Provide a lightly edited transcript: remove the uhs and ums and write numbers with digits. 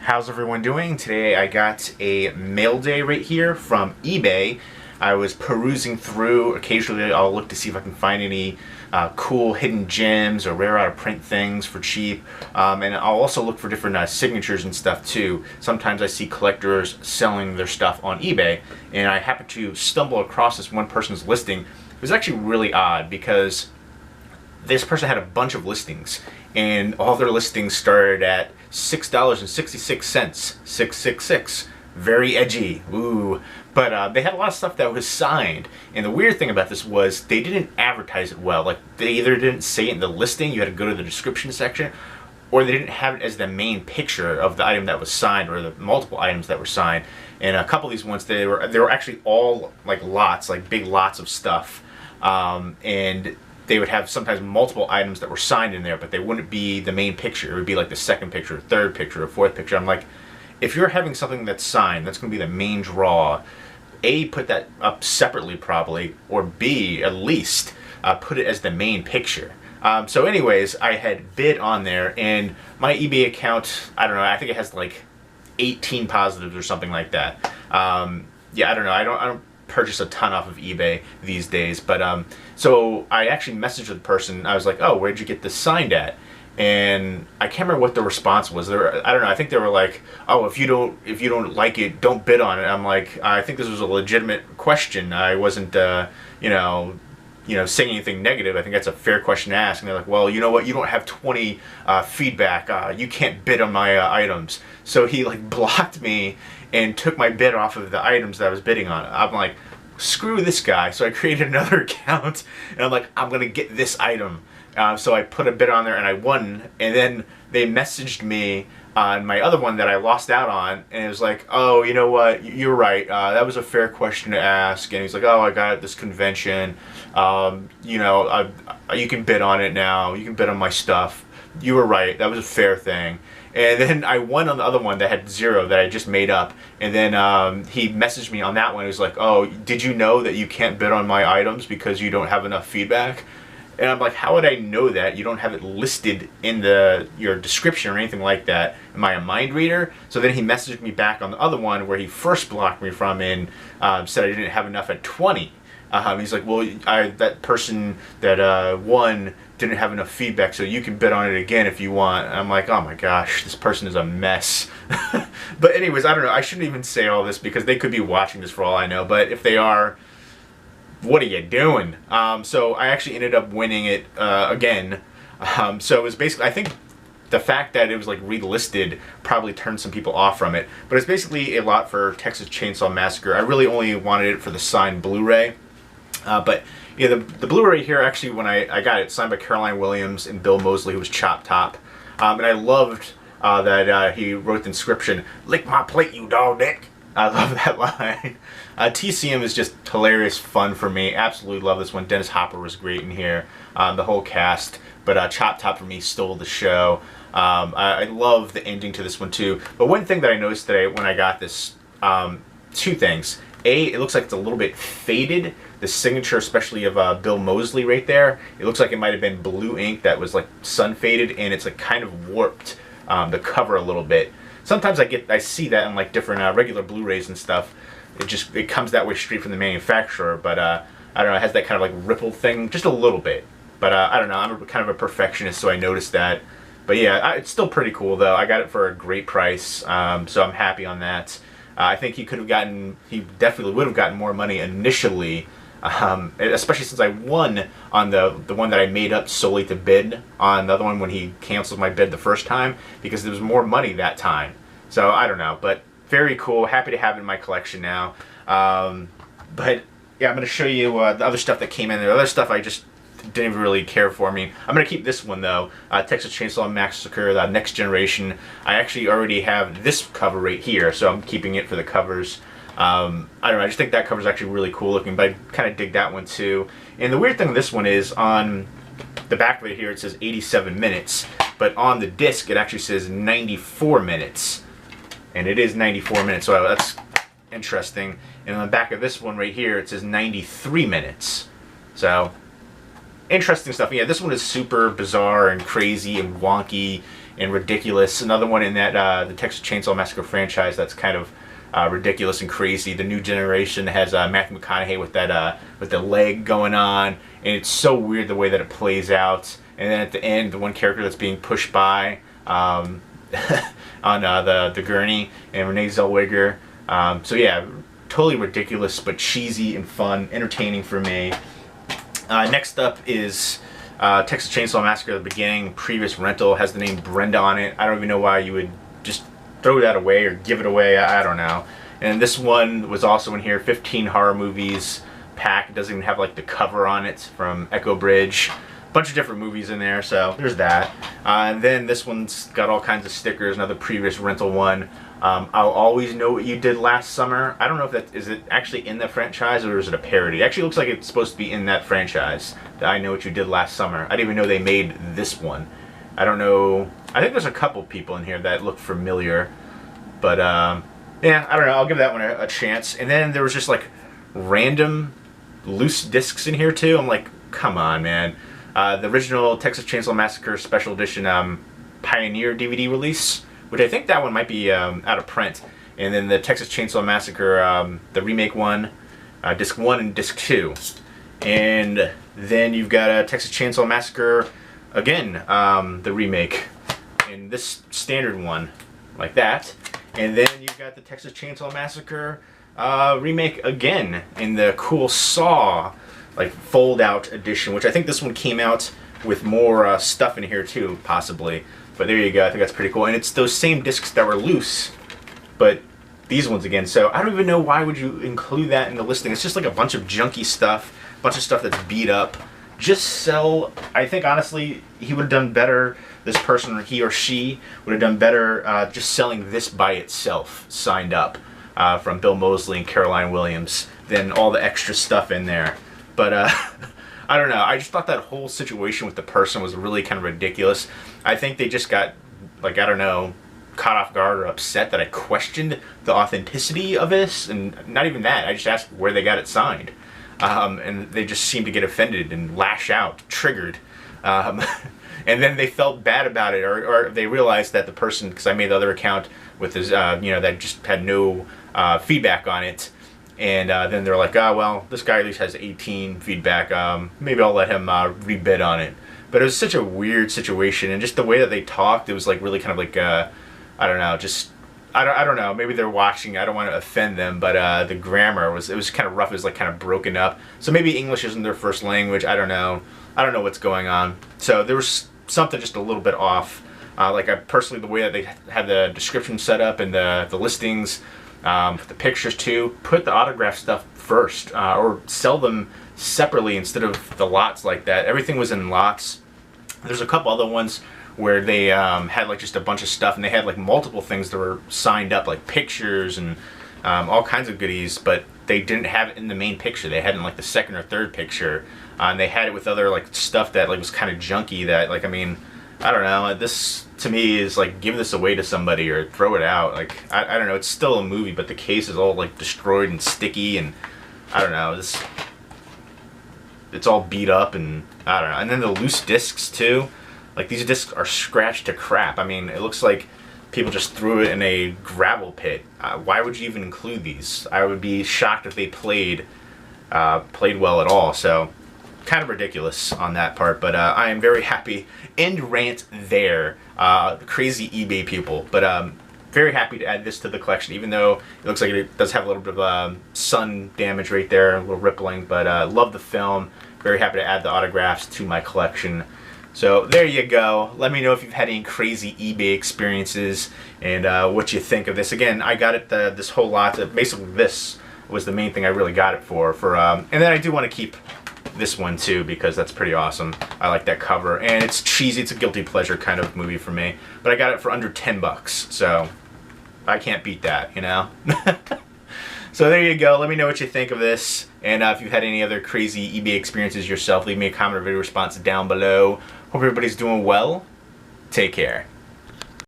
How's everyone doing? Today I got a Mailday right here from eBay. I was perusing through. Occasionally I'll look to see if I can find any cool hidden gems or rare out of print things for cheap. And I'll also look for different signatures and stuff too. Sometimes I see collectors selling their stuff on eBay, and I happened to stumble across this one person's listing. It was actually really odd because this person had a bunch of listings, and all their listings started at $6.66, 666. Very edgy, ooh. But they had a lot of stuff that was signed, and the weird thing about this was they didn't advertise it well. Like, they either didn't say it in the listing, you had to go to the description section, or they didn't have it as the main picture of the item that was signed, or the multiple items that were signed. And a couple of these ones, they were actually all like lots, like big lots of stuff, and they would have sometimes multiple items that were signed in there, but they wouldn't be the main picture. It would be like the second picture, third picture, or fourth picture. I'm like, if you're having something that's signed, that's going to be the main draw. A, put that up separately probably, or B, at least put it as the main picture. So anyways, I had bid on there, and my eBay account, I don't know, I think it has like 18 positives or something like that. Yeah, I don't know. I don't purchase a ton off of eBay these days, but so I actually messaged the person. I was like, "Oh, where'd you get this signed at?" And I can't remember what the response was. I don't know. I think they were like, "Oh, if you don't like it, don't bid on it." I'm like, I think this was a legitimate question. I wasn't, saying anything negative. I think that's a fair question to ask. And they're like, "Well, you know what? You don't have 20 feedback. You can't bid on my items." So he like blocked me and took my bid off of the items that I was bidding on. I'm like, screw this guy. So I created another account, and I'm like, I'm gonna get this item. So I put a bid on there and I won, and then they messaged me on my other one that I lost out on, and it was like, "Oh, you know what, you're right, that was a fair question to ask." And he's like, "Oh, I got it at this convention, you can bid on it now, you can bid on my stuff, you were right, that was a fair thing." And then I won on the other one that had 0 that I just made up. And then he messaged me on that one. He was like, "Oh, did you know that you can't bid on my items because you don't have enough feedback?" And I'm like, "How would I know that? You don't have it listed in your description or anything like that. Am I a mind reader?" So then he messaged me back on the other one where he first blocked me from, and said I didn't have enough at 20. He's like, "Well, that person that won didn't have enough feedback, so you can bid on it again if you want." And I'm like, oh my gosh, this person is a mess. But anyways, I don't know. I shouldn't even say all this because they could be watching this for all I know. But if they are, what are you doing? So I actually ended up winning it again. So it was basically, I think the fact that it was like relisted probably turned some people off from it. But it's basically a lot for Texas Chainsaw Massacre. I really only wanted it for the signed Blu-ray. But yeah, the Blu-ray here, actually, when I got it, signed by Caroline Williams and Bill Moseley, who was Chop Top. And I loved that he wrote the inscription, "Lick my plate, you dog dick." I love that line. TCM is just hilarious fun for me. Absolutely love this one. Dennis Hopper was great in here. The whole cast. But Chop Top for me stole the show. I love the ending to this one too. But one thing that I noticed today when I got this, 2 things. A, it looks like it's a little bit faded. The signature, especially of Bill Moseley right there, it looks like it might have been blue ink that was like sun faded, and it's like kind of warped the cover a little bit. Sometimes I see that in like different regular Blu-rays and stuff. It comes that way straight from the manufacturer, but I don't know, it has that kind of like rippled thing just a little bit. But I don't know, I'm kind of a perfectionist, so I noticed that. But yeah, it's still pretty cool though. I got it for a great price, so I'm happy on that. I think he definitely would have gotten more money initially, especially since I won on the one that I made up solely to bid on the other one when he canceled my bid the first time, because there was more money that time. So I don't know, but very cool. Happy to have it in my collection now. But yeah, I'm going to show you the other stuff that came in there. The other stuff I just didn't even really care for me. I'm going to keep this one though, Texas Chainsaw Massacre, the Next Generation. I actually already have this cover right here, so I'm keeping it for the covers. I don't know, I just think that cover's actually really cool looking, but I kind of dig that one too. And the weird thing with this one is on the back right here it says 87 minutes, but on the disc it actually says 94 minutes. And it is 94 minutes, so that's interesting. And on the back of this one right here it says 93 minutes. So interesting stuff. Yeah, this one is super bizarre and crazy and wonky, and ridiculous. Another one in that the Texas Chainsaw Massacre franchise that's kind of ridiculous and crazy. The new generation has Matthew McConaughey with the leg going on, and it's so weird the way that it plays out. And then at the end, the one character that's being pushed by on the gurney, and Renee Zellweger. So yeah, totally ridiculous, but cheesy and fun, entertaining for me. Next up is Texas Chainsaw Massacre: The Beginning. Previous rental has the name Brenda on it. I don't even know why you would just throw that away or give it away. I don't know. And this one was also in here. 15 horror movies pack. It doesn't even have like the cover on it from Echo Bridge. Bunch of different movies in there, so there's that. And then this one's got all kinds of stickers. Another previous rental one. I'll Always Know What You Did Last Summer. I don't know if that is it actually in the franchise or is it a parody. It actually looks like it's supposed to be in that franchise. That I Know What You Did Last Summer. I didn't even know they made this one. I don't know. I think there's a couple people in here that look familiar, but yeah, I don't know. I'll give that one a chance. And then there was just like random loose discs in here too. I'm like, come on, man. The original Texas Chainsaw Massacre Special Edition Pioneer DVD release, which I think that one might be out of print. And then the Texas Chainsaw Massacre, the remake one, disc 1 and disc 2. And then you've got a Texas Chainsaw Massacre, again, the remake, in this standard one, like that. And then you've got the Texas Chainsaw Massacre remake again in the cool Saw, like fold-out edition, which I think this one came out with more stuff in here too, possibly. But there you go. I think that's pretty cool. And it's those same discs that were loose, but these ones again. So I don't even know why would you include that in the listing. It's just like a bunch of junky stuff, a bunch of stuff that's beat up. Just sell. I think honestly, he would have done better. This person, or he or she, would have done better just selling this by itself, signed up, from Bill Moseley and Caroline Williams, than all the extra stuff in there. But I don't know. I just thought that whole situation with the person was really kind of ridiculous. I think they just got, like, I don't know, caught off guard or upset that I questioned the authenticity of this. And not even that. I just asked where they got it signed. And they just seemed to get offended and lash out, triggered. And then they felt bad about it. Or they realized that the person, because I made the other account with his, that just had no feedback on it. And then they're like, oh, well, this guy at least has 18 feedback. Maybe I'll let him rebid on it. But it was such a weird situation. And just the way that they talked, it was like really kind of like, I don't know, just, I don't know. Maybe they're watching. I don't want to offend them. But the grammar, was kind of rough. It was like kind of broken up. So maybe English isn't their first language. I don't know. I don't know what's going on. So there was something just a little bit off. Like I personally, the way that they had the description set up and the listings, the pictures too, put the autograph stuff first, or sell them separately instead of the lots like that. Everything was in lots. There's a couple other ones where they had like just a bunch of stuff, and they had like multiple things that were signed up, like pictures and all kinds of goodies, but they didn't have it in the main picture. They had it in like the second or third picture, and they had it with other like stuff that like was kind of junky. That like, I mean, I don't know. This to me is like, give this away to somebody or throw it out. Like I don't know. It's still a movie, but the case is all like destroyed and sticky, and I don't know. It's all beat up, and I don't know. And then the loose discs too. Like these discs are scratched to crap. I mean, it looks like people just threw it in a gravel pit. Why would you even include these? I would be shocked if they played well at all. So kind of ridiculous on that part, but I am very happy. End rant there. Crazy eBay people, but very happy to add this to the collection, even though it looks like it does have a little bit of sun damage right there, a little rippling, but love the film. Very happy to add the autographs to my collection. So there you go. Let me know if you've had any crazy eBay experiences and what you think of this. Again, I got it this whole lot. Basically, this was the main thing I really got it for. And then I do want to keep this one too, because that's pretty awesome. I like that cover, and it's cheesy. It's a guilty pleasure kind of movie for me. But I got it for under 10 bucks, so I can't beat that, you know? So there you go. Let me know what you think of this. And if you've had any other crazy eBay experiences yourself, leave me a comment or video response down below. Hope everybody's doing well. Take care.